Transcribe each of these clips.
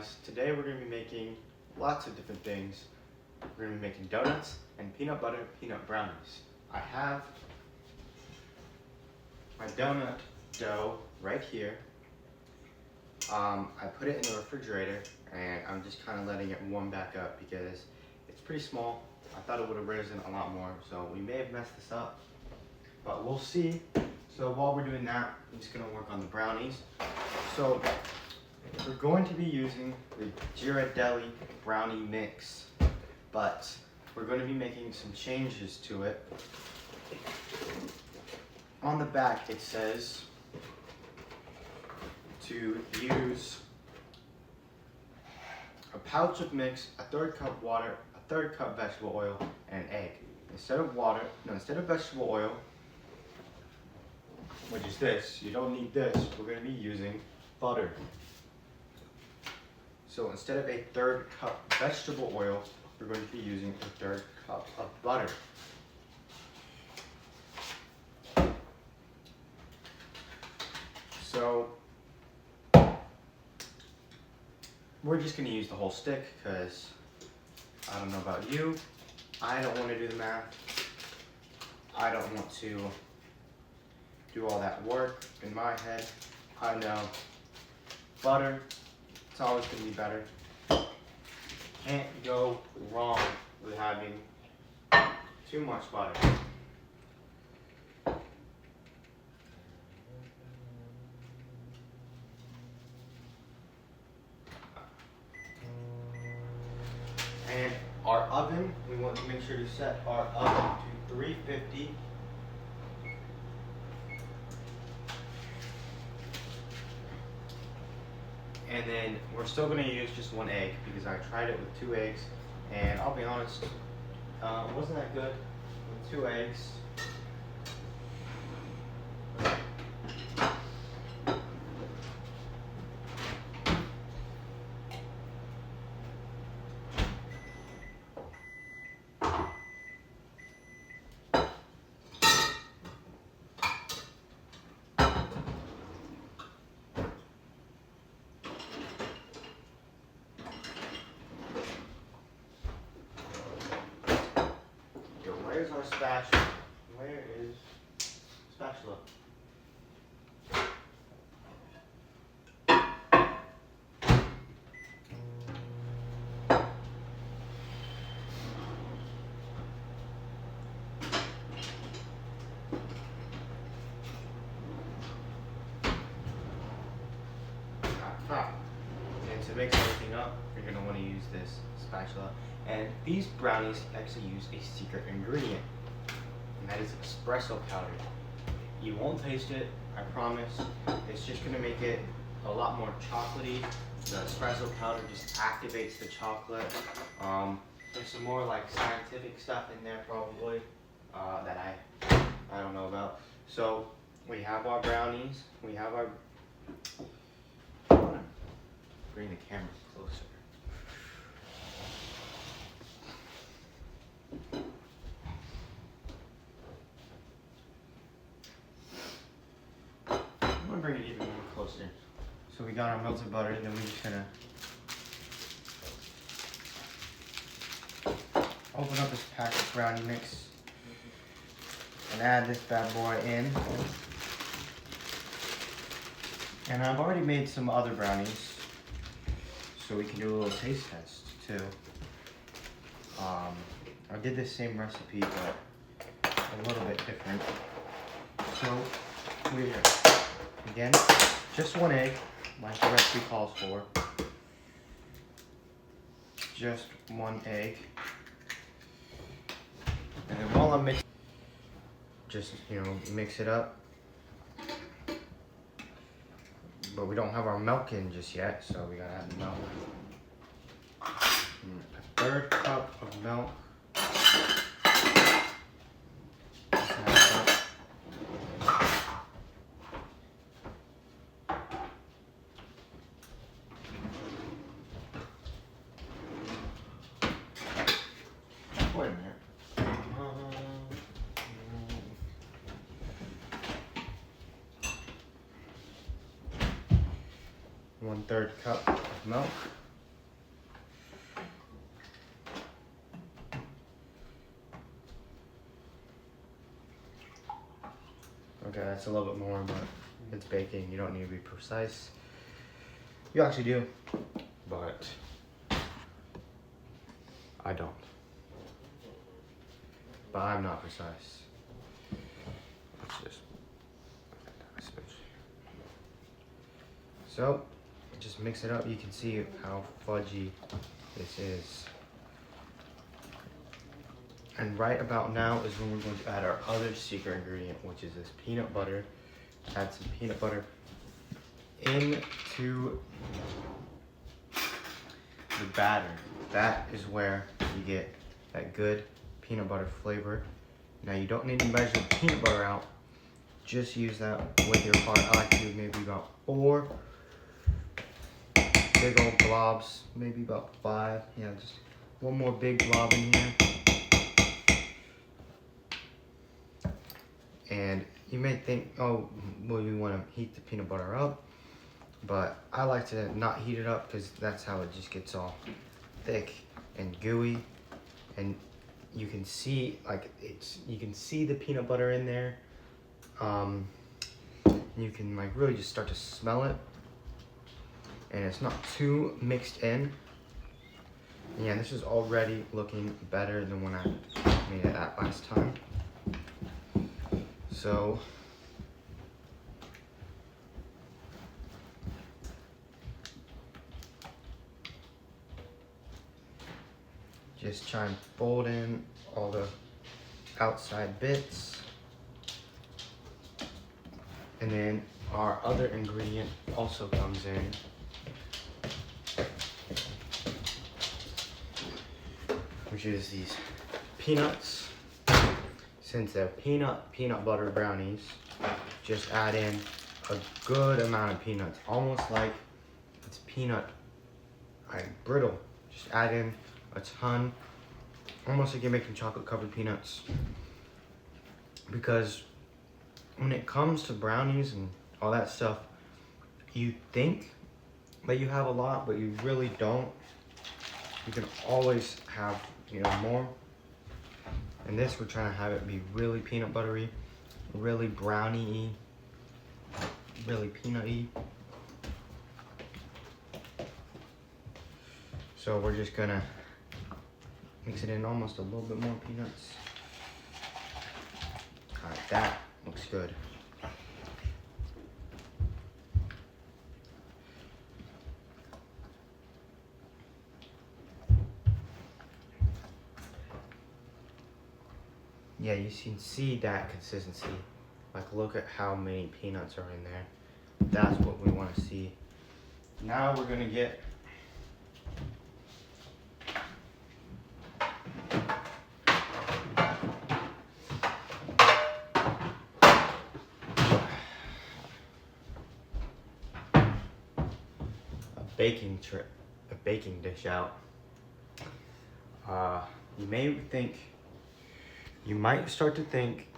guys. Today we're going to be making lots of different things. We're going to be making donuts and peanut butter peanut brownies. I have my donut dough right here. I put it in the refrigerator and I'm just kind of letting it warm back up because it's pretty small. I thought it would have risen a lot more, so we may have messed this up, but we'll see. So while we're doing that, I'm just going to work on the brownies. So we're going to be using the Ghirardelli brownie mix, but we're going to be making some changes to it. On the back it says to use a pouch of mix, a third cup water, a third cup vegetable oil, and an egg. Instead of vegetable oil, which is this, you don't need this, we're going to be using butter. So instead of a third cup vegetable oil, we're going to be using a third cup of butter. So we're just going to use the whole stick because I don't know about you, I don't want to do the math. I don't want to do all that work in my head. I know butter, it's always going to be better. Can't go wrong with having too much butter. And our oven, we want to make sure to set our oven to 350. And then we're still going to use just one egg because I tried it with 2 eggs, and I'll be honest, it wasn't that good with 2 eggs. Where's our spatula? Where is spatula? And to mix everything up, you're going to want to use this spatula. And these brownies actually use a secret ingredient, and that is espresso powder. You won't taste it, I promise. It's just going to make it a lot more chocolatey. The espresso powder just activates the chocolate. There's some more like scientific stuff in there probably that I don't know about. So we have our brownies. We have our. I want to bring the camera closer. I'm gonna bring it even more closer. So we got our melted butter, and then we're just gonna open up this pack of brownie mix and add this bad boy in. And I've already made some other brownies, so we can do a little taste test too. I did the same recipe, but a little bit different. So we're, again, just 1 egg, like the recipe calls for. Just 1 egg. And then while I'm mixing, just, mix it up. But we don't have our milk in just yet, so we gotta add the milk. A third cup of milk. Wait a minute. 1/3 cup of milk. Okay, that's a little bit more, but it's baking. You don't need to be precise. You actually do, but I don't. But I'm not precise. Let's just switch. So, just mix it up. You can see how fudgy this is. And right about now is when we're going to add our other secret ingredient, which is this peanut butter. Add some peanut butter into the batter. That is where you get that good peanut butter flavor. Now you don't need to measure the peanut butter out. Just use that with your heart. I like to do maybe about 4 big old globs, maybe about 5. Yeah, just one more big glob in here. And you may think, oh, well, you want to heat the peanut butter up, but I like to not heat it up because that's how it just gets all thick and gooey. And you can see, like, you can see the peanut butter in there. You can like really just start to smell it, and it's not too mixed in. Yeah, this is already looking better than when I made it that last time. So just try and fold in all the outside bits. And then our other ingredient also comes in, which is these peanuts. Since they're peanut butter brownies, just add in a good amount of peanuts, almost like it's peanut brittle. Just add in a ton, almost like you're making chocolate covered peanuts. Because when it comes to brownies and all that stuff, you think that you have a lot, but you really don't. You can always have, more. And this, we're trying to have it be really peanut buttery, really brownie-y, really peanut-y. So we're just gonna mix it in almost a little bit more peanuts. All right, that looks good. Yeah, you can see that consistency. Like, look at how many peanuts are in there. That's what we want to see. Now we're gonna get a baking dish out. You might start to think,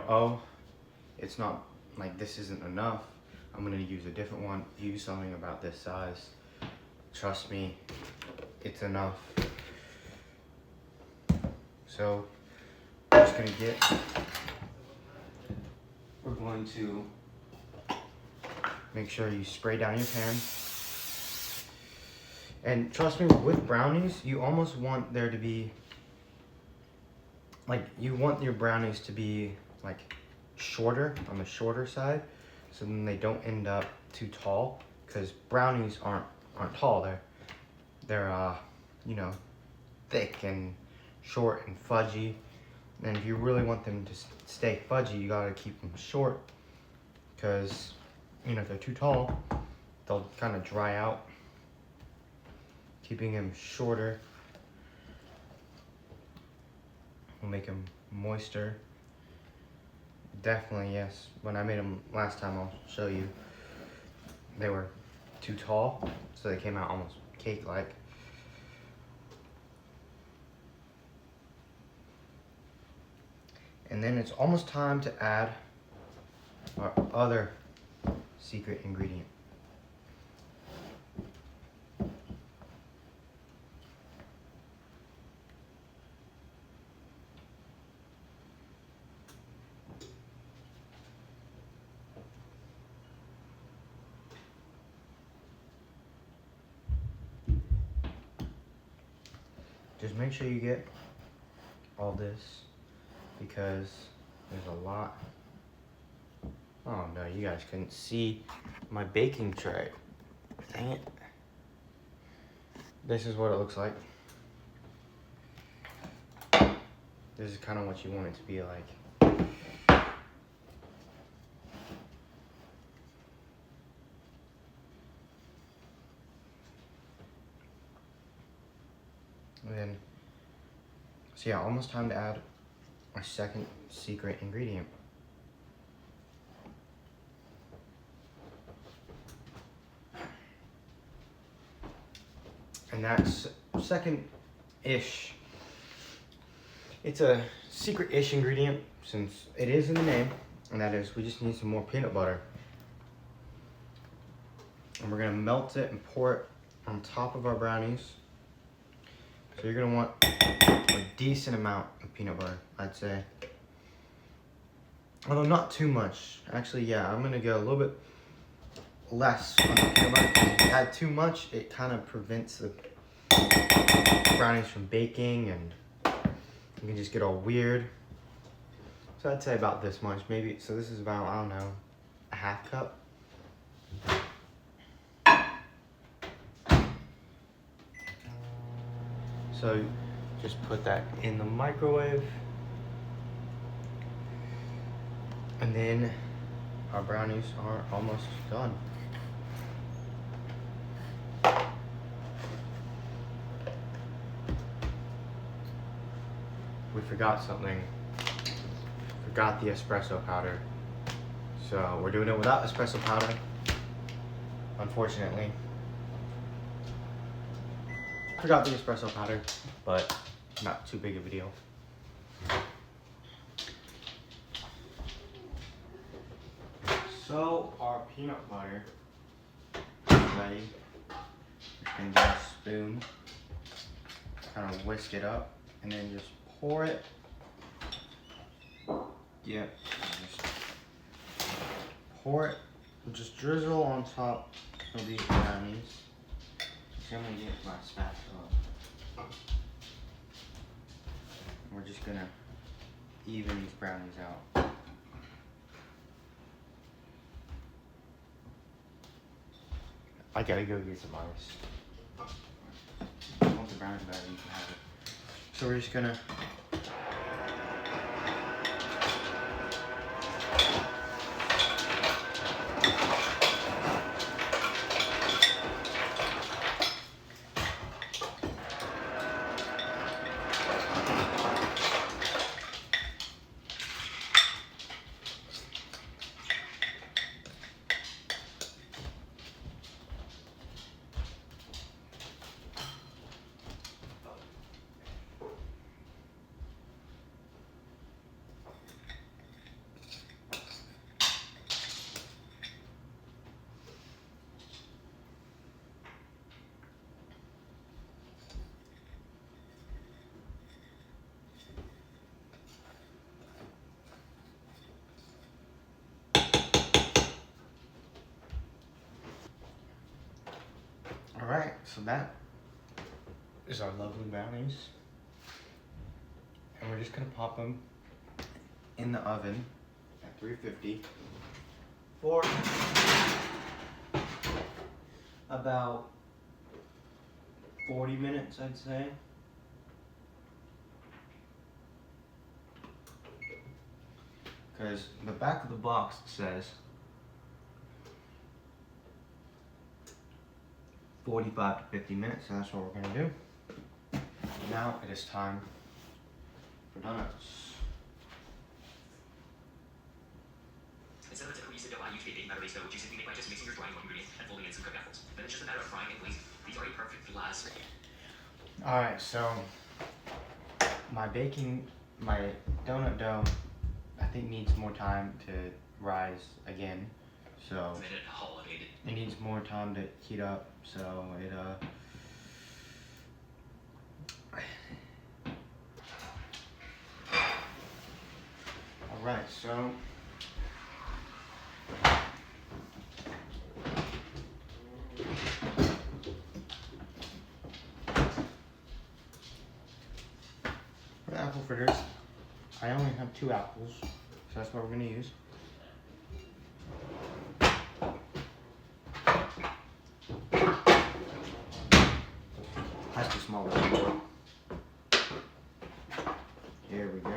oh, it's not, like, this isn't enough. I'm gonna use a different one, use something about this size. Trust me, it's enough. So, we're going to make sure you spray down your pan. And trust me, with brownies, you almost want there to be, like, you want your brownies to be, like, shorter, on the shorter side, so then they don't end up too tall, because brownies aren't tall. They're thick and short and fudgy. And if you really want them to stay fudgy, you gotta keep them short, because if they're too tall, they'll kind of dry out. Keeping them shorter will make them moister. Definitely, yes. When I made them last time, I'll show you, they were too tall, so they came out almost cake-like. And then it's almost time to add our other secret ingredient. just make sure you get all this because there's a lot. Oh no, you guys couldn't see my baking tray. Dang it. This is what it looks like. This is kind of what you want it to be like. And then, so yeah, almost time to add our second secret ingredient. And that's second-ish. It's a secret-ish ingredient since it is in the name, and that is we just need some more peanut butter. And we're gonna melt it and pour it on top of our brownies. So you're gonna want a decent amount of peanut butter, I'd say. Although not too much. Actually, yeah, I'm gonna go a little bit less on the peanut butter. If you add too much, it kind of prevents the brownies from baking and you can just get all weird. So I'd say about this much, maybe. So this is about, I don't know, a half cup. So just put that in the microwave. And then our brownies are almost done. We forgot something. Forgot the espresso powder. So we're doing it without espresso powder, unfortunately. Forgot the espresso powder, but not too big of a deal. So our peanut butter is ready. You can get a spoon, kind of whisk it up, and then just pour it. Yep, just pour it. Just drizzle on top of these brownies. So I'm gonna get my spatula. We're just gonna even these brownies out. I gotta go get some ice. If you want the brownies better, you can have it. So we're just gonna Alright, so that is our lovely brownies. And we're just gonna pop them in the oven at 350 for about 40 minutes, I'd say. Because the back of the box says 45 to 50 minutes, so that's what we're gonna do. Now it is time for donuts. Instead of a typical use of dough, I use a baking powder based dough, which you simply make by just mixing your dry ingredients and folding in some cooked apples. Then it's just a matter of frying and glazing. These are a perfect last. Alright, so my donut dough, I think needs more time to rise again. So it needs more time to heat up, so it Alright, so for this. I only have 2 apples, so that's what we're gonna use. That's too small. Here we go.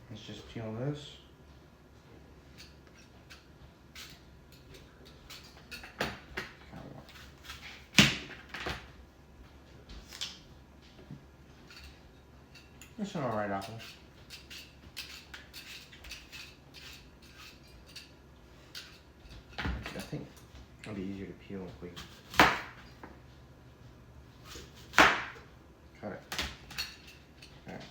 Let's just peel this. It's an alright apple. Actually, I think it'll be easier to peel if we cut it. Alright.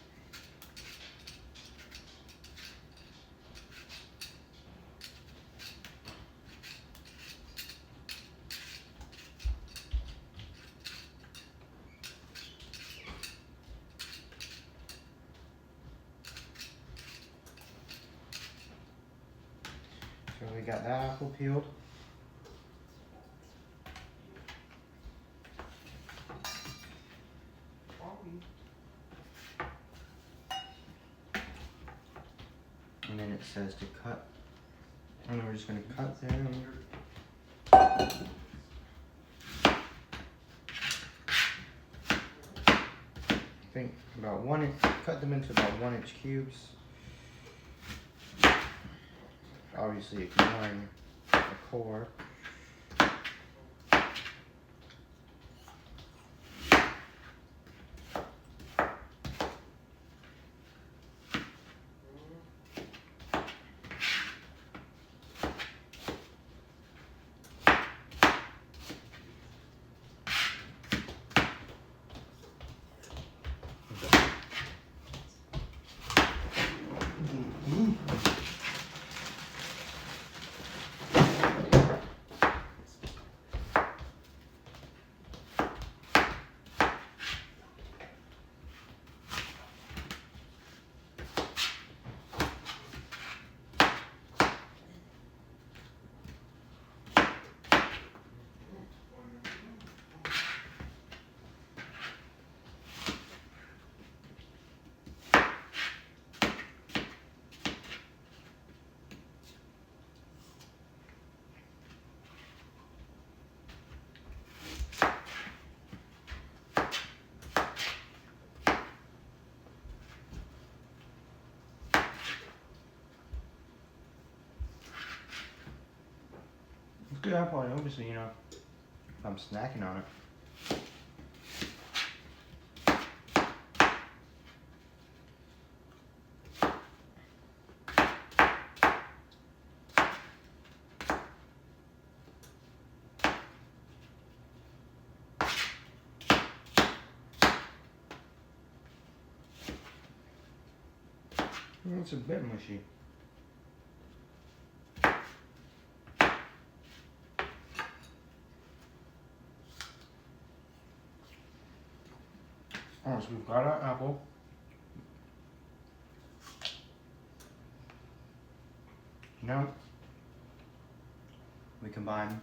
So we got that apple peeled. And then it says to cut. And we're just going to cut them. I think about 1 inch, cut them into about 1-inch cubes. Obviously ignoring the core. It's good apple, and obviously, you know, if I'm snacking on it. It's a bit mushy. Alright, so we've got our apple. Now we combine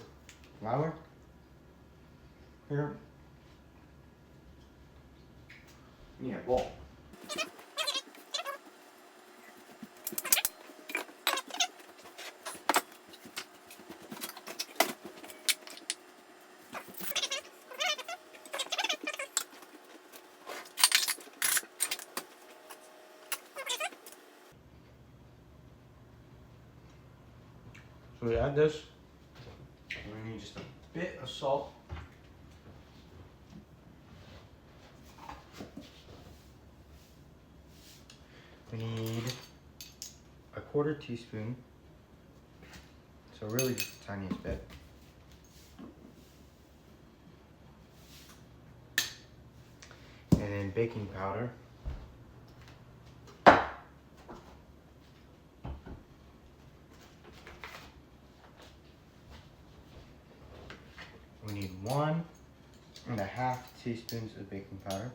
flour here. Yeah, bowl. So we add this. We need just a bit of salt. We need a 1/4 teaspoon. So really just the tiniest bit. and baking powder. We need 1.5 teaspoons of baking powder.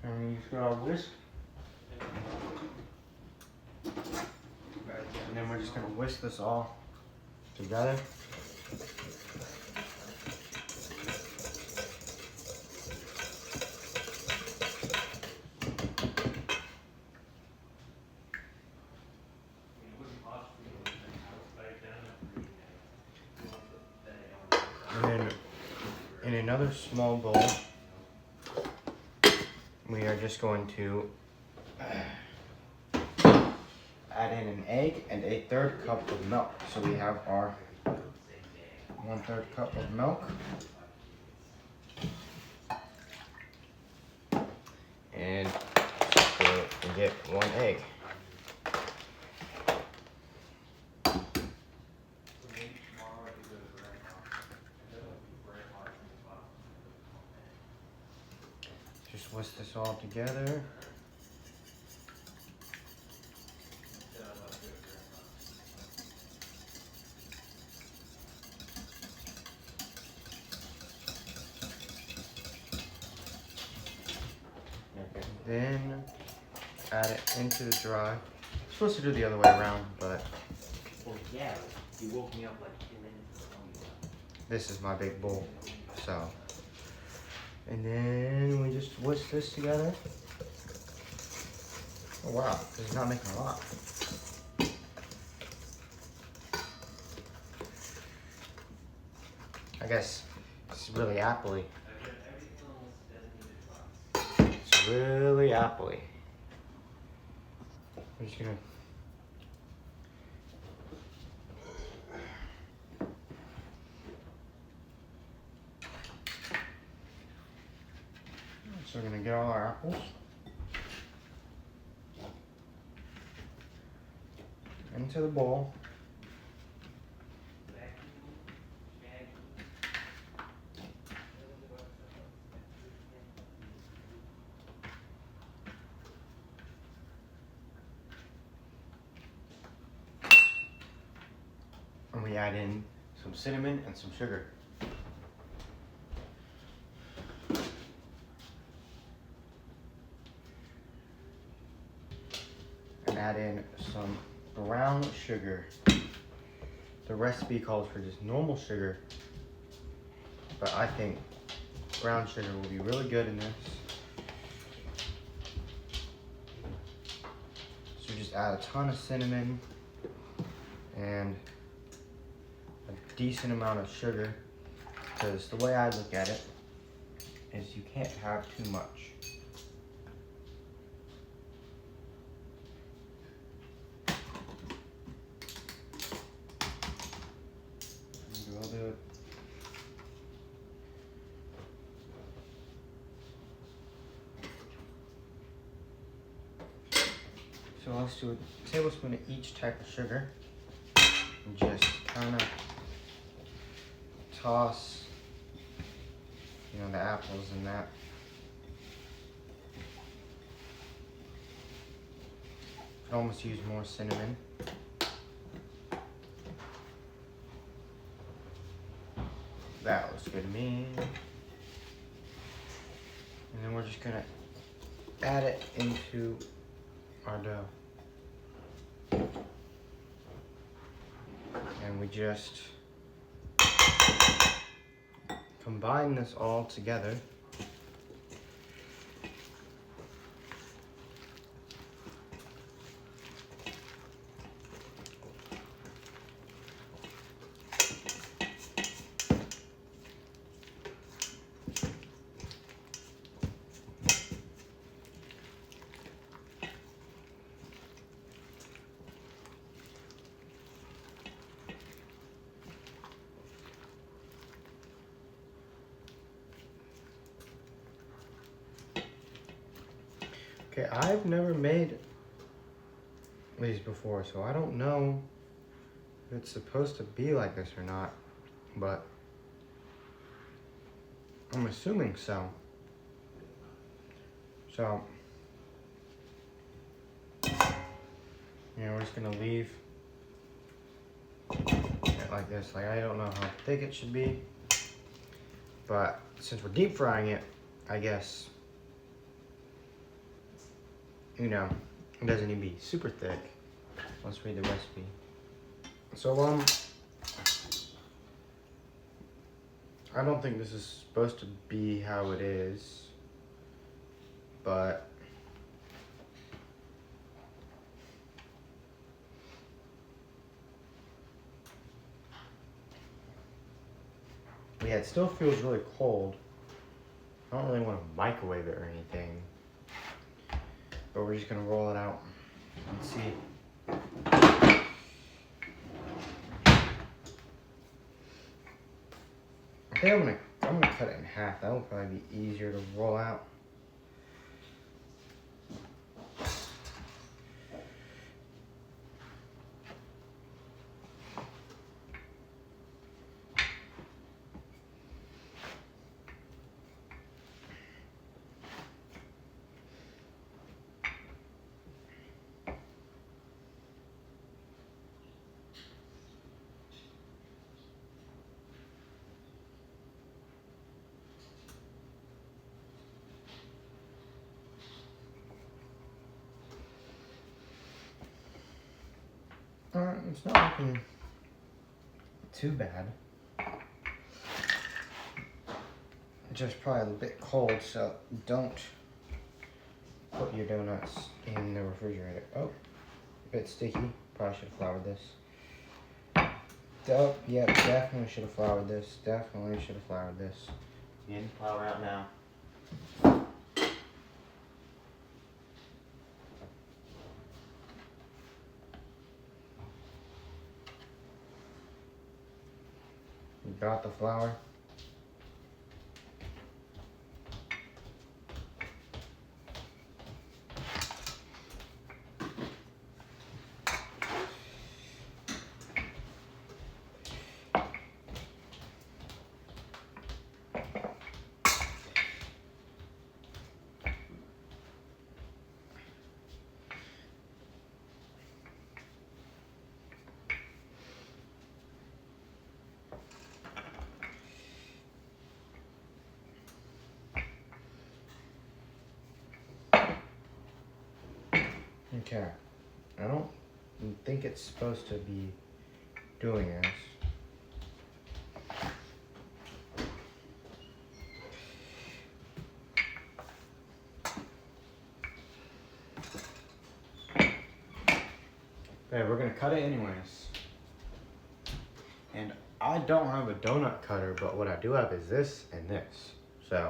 And we just got our whisk. And then we're just gonna whisk this all together. And then in another small bowl, we are just going to add in an egg and 1/3 cup of milk. So we have our 1/3 cup of milk. And we get 1 egg. Just whisk this all together. Then add it into the dry. I'm supposed to do the other way around, but Well, yeah, you woke me up like 2 minutes ago. this is my big bowl. So, and then we just whisk this together. Oh wow, this is not making a lot. I guess it's really appley. It's really appley. I'm just gonna So we're gonna get all our apples into the bowl. And we add in some cinnamon and some sugar. And add in some brown sugar. The recipe calls for just normal sugar, but I think brown sugar will be really good in this. So just add a ton of cinnamon and a decent amount of sugar, because the way I look at it is you can't have too much. We'll do it. So let's do a tablespoon of each type of sugar. And just kind of toss, the apples in that. Could almost use more cinnamon. That looks good to me. And then we're just gonna add it into our dough. And we just combine this all together. Okay, I've never made these before, so I don't know if it's supposed to be like this or not, but I'm assuming so. So, we're just gonna leave it like this. Like, I don't know how thick it should be, but since we're deep frying it, I guess, it doesn't need to be super thick. Let's read the recipe. So, I don't think this is supposed to be how it is, but yeah, it still feels really cold. I don't really want to microwave it or anything, but we're just gonna roll it out and see. I think I'm gonna cut it in half. That will probably be easier to roll out. It's not looking too bad. Just probably a bit cold, so don't put your donuts in the refrigerator. Oh, a bit sticky. Probably should have floured this. Oh, yeah, definitely should have floured this. Definitely should have floured this. Getting flour out now. You got the flour. Okay, I don't think it's supposed to be doing this. Okay, we're gonna cut it anyways. And I don't have a donut cutter, but what I do have is this and this. So,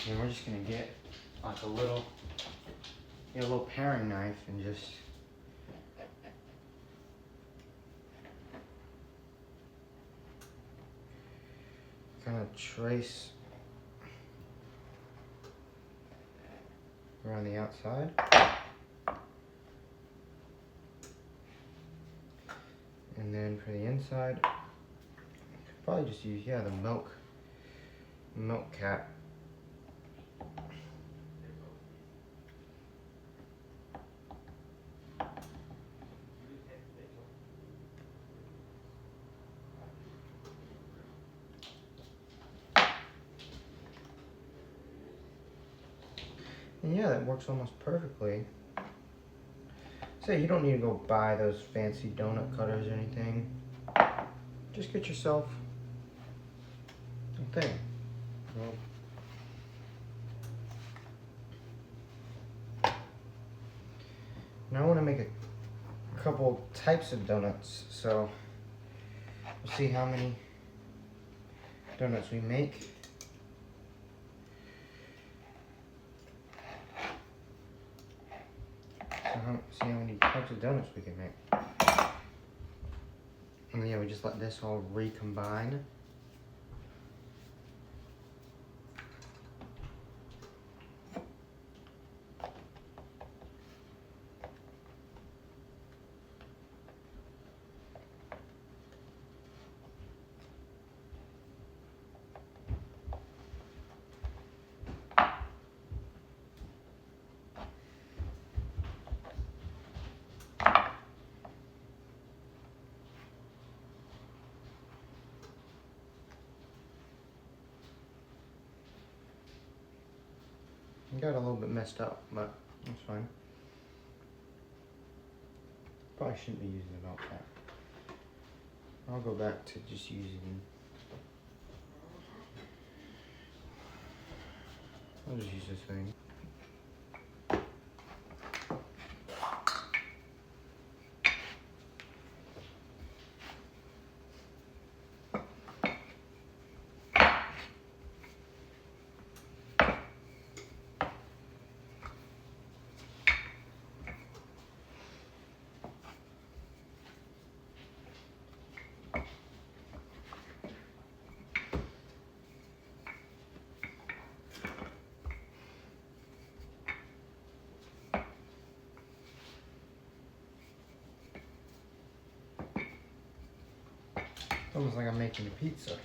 and we're just gonna get like a little paring knife and just kind of trace around the outside. And then for the inside, probably just use, the milk cap. And yeah, that works almost perfectly. So you don't need to go buy those fancy donut cutters or anything. Just get yourself a thing. Now I want to make a couple types of donuts, so we'll see how many donuts we make. See how many types of donuts we can make. And then we just let this all recombine. It got a little bit messed up, but that's fine. Probably shouldn't be using it all that. I'll go back to just using. I'll just use this thing. Almost like I'm making a pizza.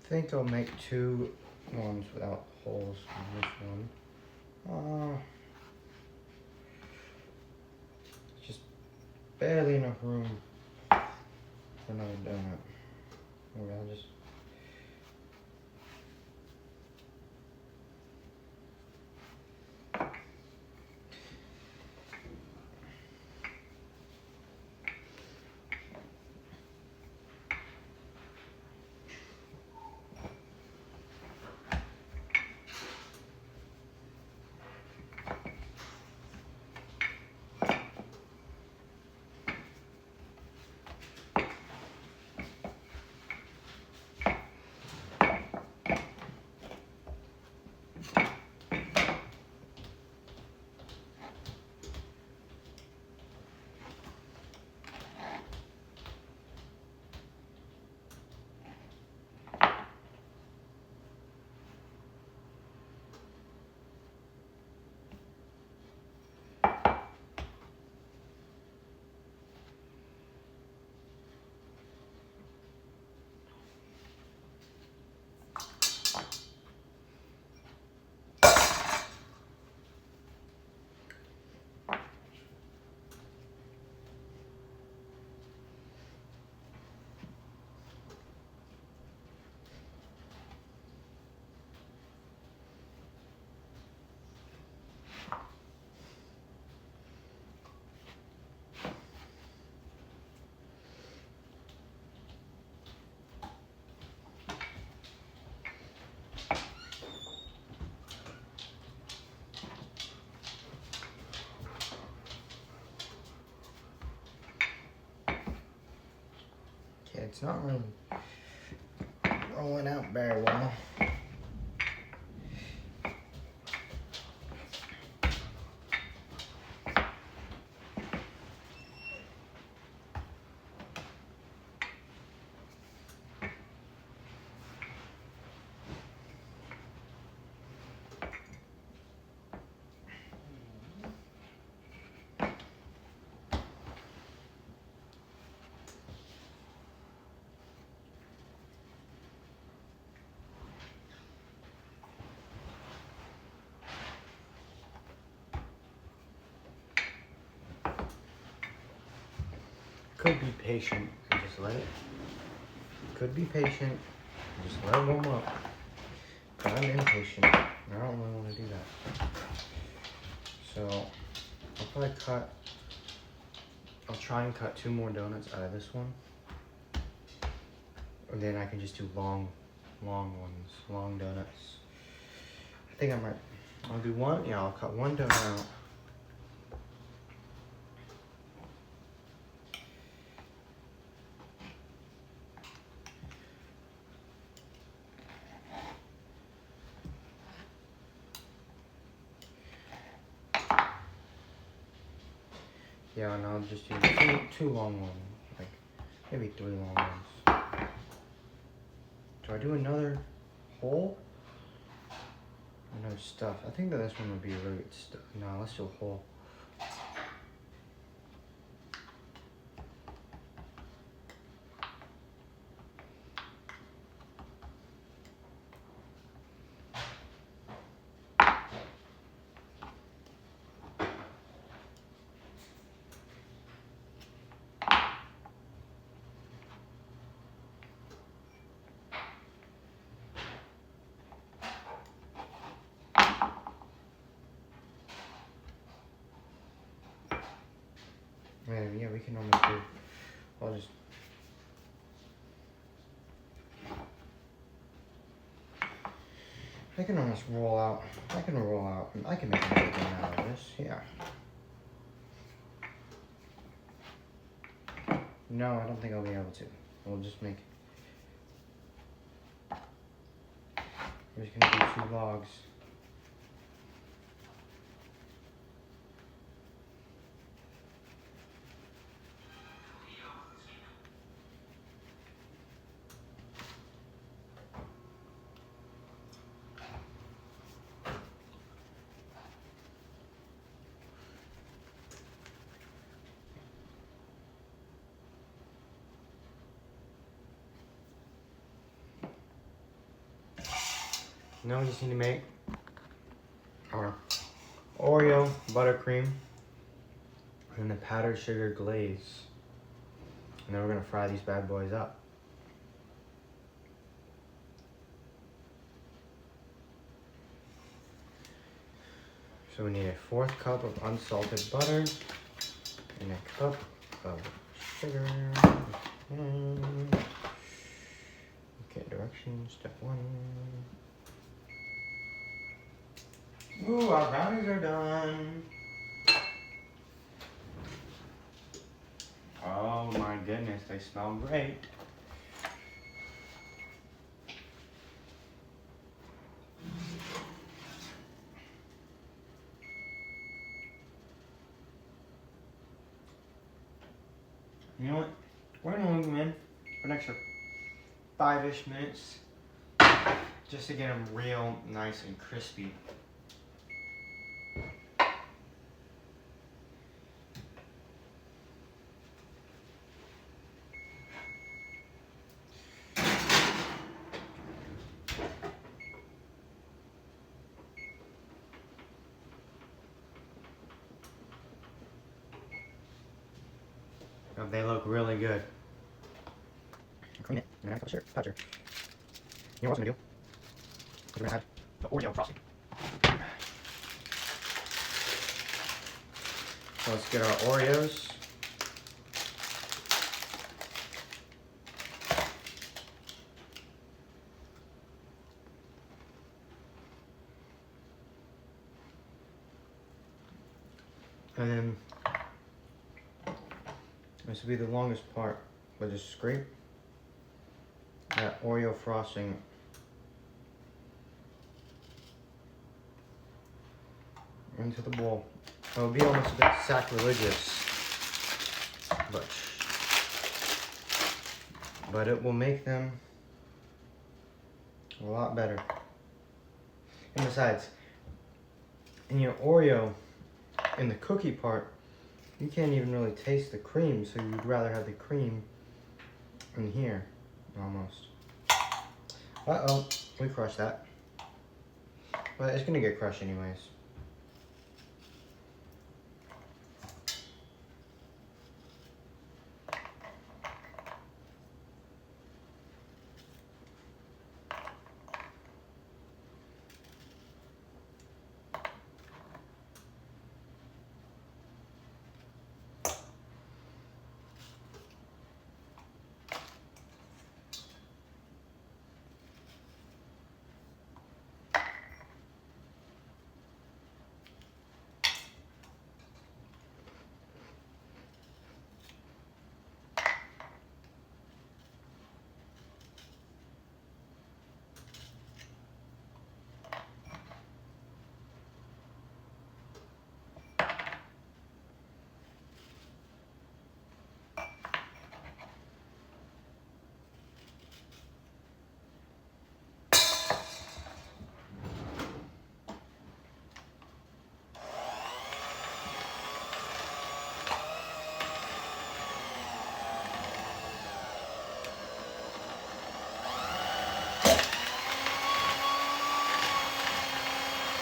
I think I'll make two ones without holes in this one. Just barely enough room for another donut. Okay, I'll just. Yeah, it's not really rolling out very well. Could be patient and just let it. Could be patient and just let it warm up. But I'm impatient. I don't really want to do that. So I'll probably cut. I'll try and cut 2 more donuts out of this one, and then I can just do long ones, long donuts. I think I might. I'll do one. Yeah, I'll cut 1 donut out. Yeah, and I'll just use two long ones, like maybe 3 long ones. Do I do another hole? Another stuff. I think that this one would be really good stuff. No, let's do a hole. Man, yeah, we can almost do. I'll just. I can almost roll out. I can roll out. I can make another game out of this. Yeah. No, I don't think I'll be able to. We'll just make. We're just gonna do 2 logs. Now we just need to make our Oreo buttercream and the powdered sugar glaze. And then we're gonna fry these bad boys up. So we need a 1/4 cup of unsalted butter and a cup of sugar. Okay, directions, step 1. Ooh, our brownies are done. Oh my goodness, they smell great. You know what? We're gonna leave them in for an extra 5-ish minutes just to get them real nice and crispy. Oh, they look really good. Clean it, and then I touch your. You know what I'm gonna do? We're gonna add the Oreo frosting. So let's get our Oreos. And then this will be the longest part, but just scrape that Oreo frosting into the bowl. It will be almost a bit sacrilegious, but it will make them a lot better. And besides, in your Oreo, in the cookie part, you can't even really taste the cream, so you'd rather have the cream in here, almost. Uh-oh, we crushed that. But it's gonna get crushed anyways.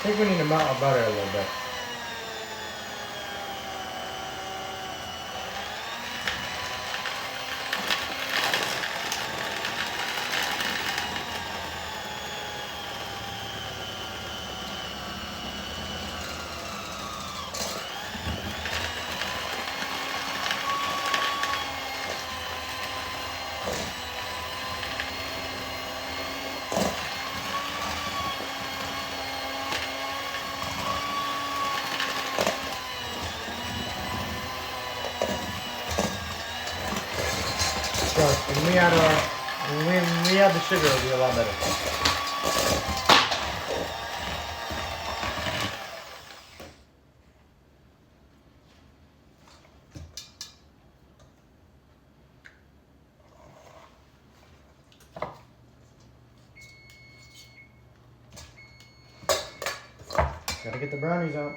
think we need to melt our butter a little bit. So when we add the sugar, it'll be a lot better. Gotta get the brownies out.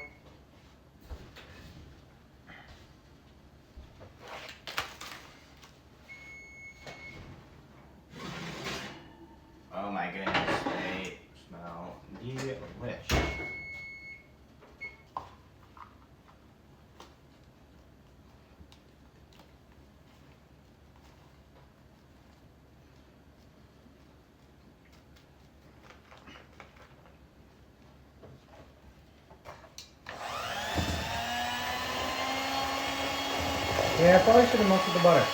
Oh my goodness, they smell delish. Yeah, I probably should have melted the butter.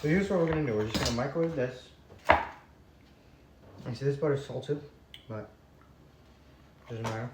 So here's what we're gonna do. We're just gonna microwave this. You see this butter's salted, but doesn't matter.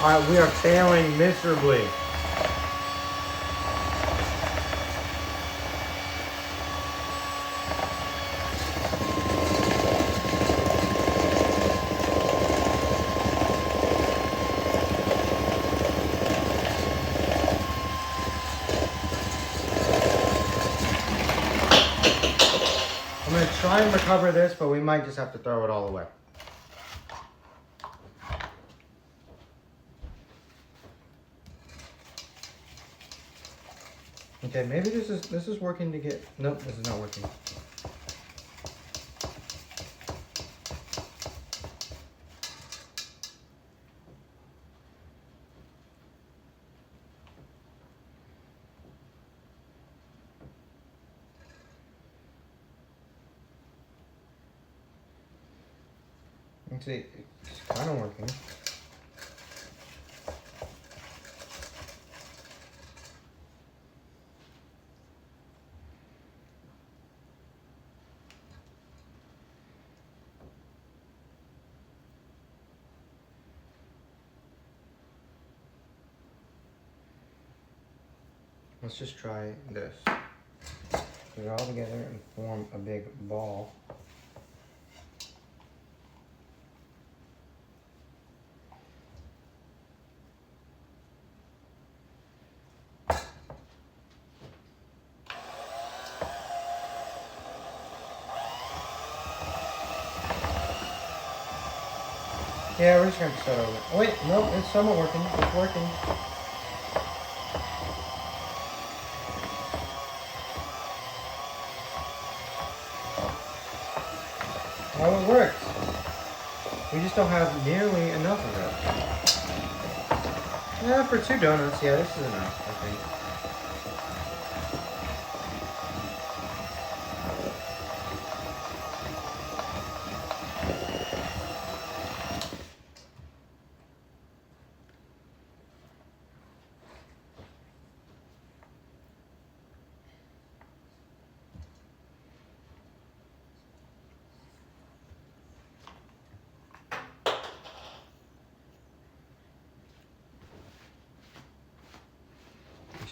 Alright, we are failing miserably. I'm going to try and recover this, but we might just have to throw it all away. Okay, maybe this is working to get. Nope, this is not working. Let's see, it's kind of working. Let's just try this. Put it all together and form a big ball. Yeah, we're just going to start over. Oh, wait, no, it's somewhat working. It's working. Oh, it works. We just don't have nearly enough of it. Yeah, for 2 donuts, yeah, this is enough, I think.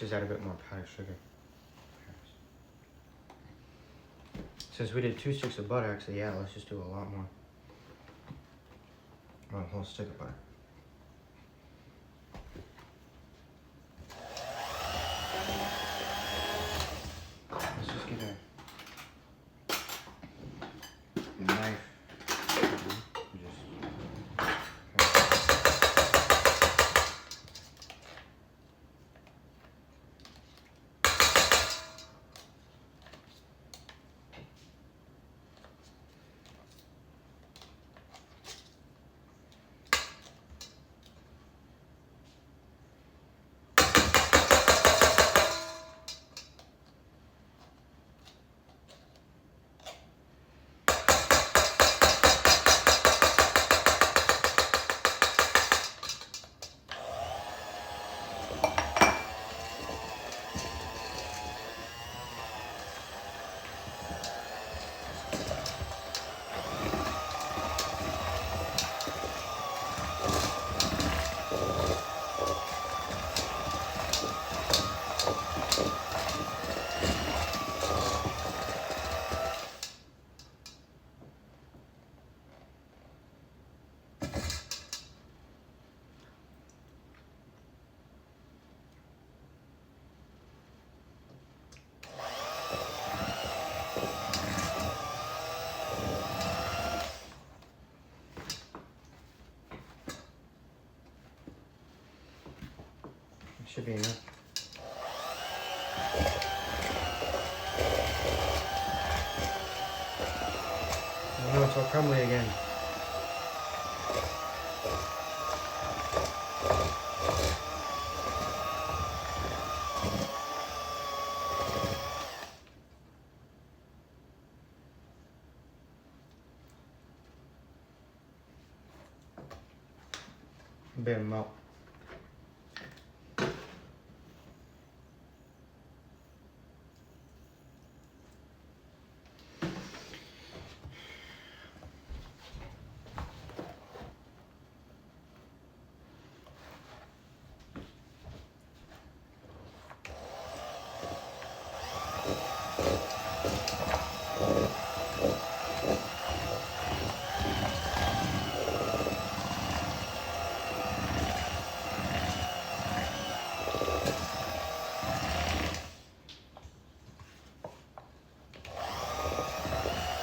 just add a bit more powdered sugar. Since we did 2 sticks of butter, actually, yeah, let's just do a lot more. Or a whole stick of butter. Let's just get a knife. Should be enough. Oh no, it's all crumbly again. A bit of milk.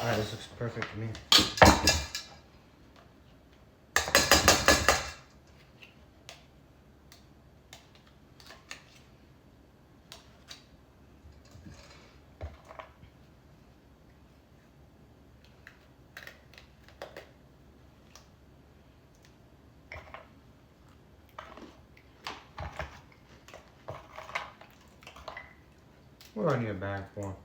Alright, this looks perfect to me. What do I need a bag for?